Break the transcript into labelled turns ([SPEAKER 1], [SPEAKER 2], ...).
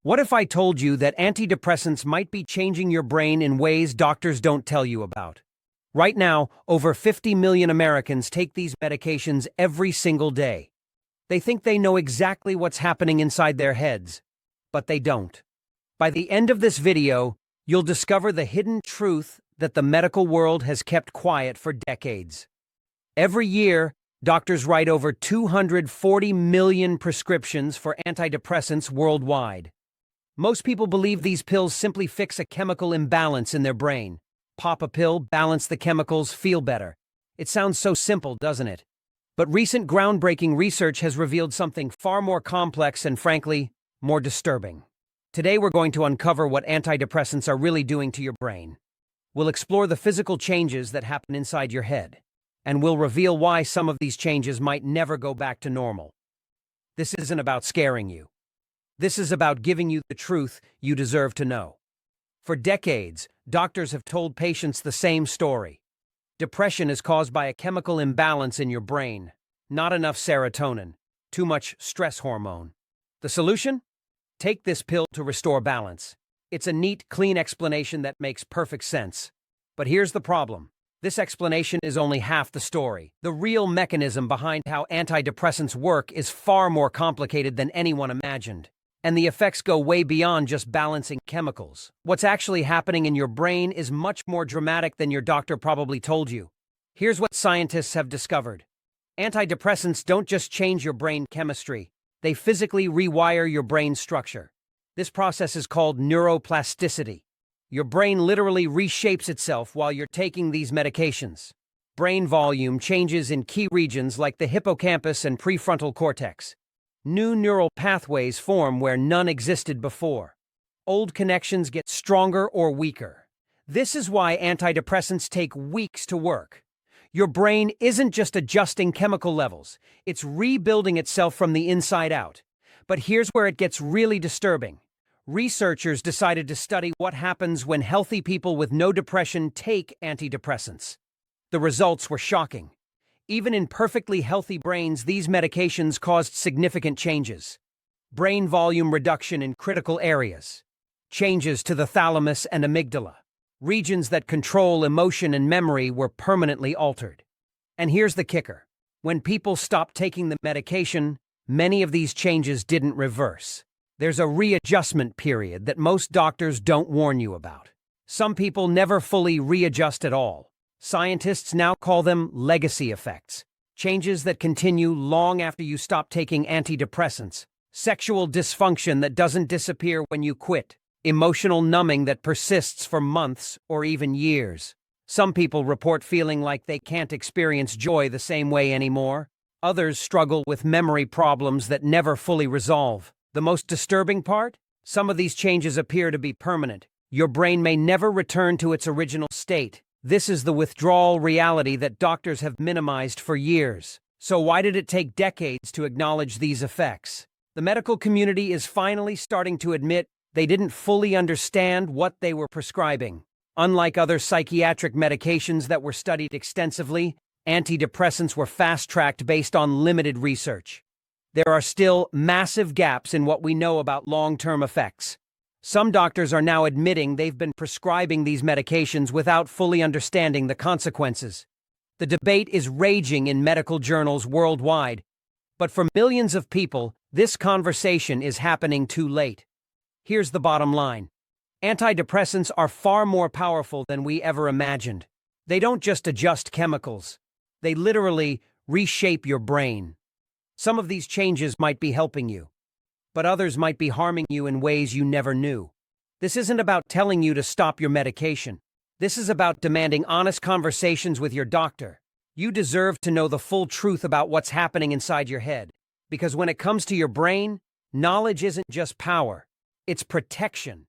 [SPEAKER 1] What if I told you that antidepressants might be changing your brain in ways doctors don't tell you about? Right now, over 50 million Americans take these medications every single day. They think they know exactly what's happening inside their heads, but they don't. By the end of this video, you'll discover the hidden truth that the medical world has kept quiet for decades. Every year, doctors write over 240 million prescriptions for antidepressants worldwide. Most people believe these pills simply fix a chemical imbalance in their brain. Pop a pill, balance the chemicals, feel better. It sounds so simple, doesn't it? But recent groundbreaking research has revealed something far more complex and, frankly, more disturbing. Today we're going to uncover what antidepressants are really doing to your brain. We'll explore the physical changes that happen inside your head, and we'll reveal why some of these changes might never go back to normal. This isn't about scaring you. This is about giving you the truth you deserve to know. For decades, doctors have told patients the same story. Depression is caused by a chemical imbalance in your brain. Not enough serotonin, too much stress hormone. The solution? Take this pill to restore balance. It's a neat, clean explanation that makes perfect sense. But here's the problem. This explanation is only half the story. The real mechanism behind how antidepressants work is far more complicated than anyone imagined. And the effects go way beyond just balancing chemicals. What's actually happening in your brain is much more dramatic than your doctor probably told you. Here's what scientists have discovered. Antidepressants don't just change your brain chemistry. They physically rewire your brain structure. This process is called neuroplasticity. Your brain literally reshapes itself while you're taking these medications. Brain volume changes in key regions like the hippocampus and prefrontal cortex. New neural pathways form where none existed before. Old connections get stronger or weaker. This is why antidepressants take weeks to work. Your brain isn't just adjusting chemical levels, it's rebuilding itself from the inside out. But here's where it gets really disturbing. Researchers decided to study what happens when healthy people with no depression take antidepressants. The results were shocking. Even in perfectly healthy brains, these medications caused significant changes. Brain volume reduction in critical areas. Changes to the thalamus and amygdala. Regions that control emotion and memory were permanently altered. And here's the kicker. When people stopped taking the medication, many of these changes didn't reverse. There's a readjustment period that most doctors don't warn you about. Some people never fully readjust at all. Scientists now call them legacy effects, changes that continue long after you stop taking antidepressants, sexual dysfunction that doesn't disappear when you quit, emotional numbing that persists for months or even years. Some people report feeling like they can't experience joy the same way anymore. Others struggle with memory problems that never fully resolve. The most disturbing part? Some of these changes appear to be permanent. Your brain may never return to its original state. This is the withdrawal reality that doctors have minimized for years. So why did it take decades to acknowledge these effects? The medical community is finally starting to admit they didn't fully understand what they were prescribing. Unlike other psychiatric medications that were studied extensively, antidepressants were fast-tracked based on limited research. There are still massive gaps in what we know about long-term effects. Some doctors are now admitting they've been prescribing these medications without fully understanding the consequences. The debate is raging in medical journals worldwide, but for millions of people, this conversation is happening too late. Here's the bottom line. Antidepressants are far more powerful than we ever imagined. They don't just adjust chemicals. They literally reshape your brain. Some of these changes might be helping you, but others might be harming you in ways you never knew. This isn't about telling you to stop your medication. This is about demanding honest conversations with your doctor. You deserve to know the full truth about what's happening inside your head. Because when it comes to your brain, knowledge isn't just power, it's protection.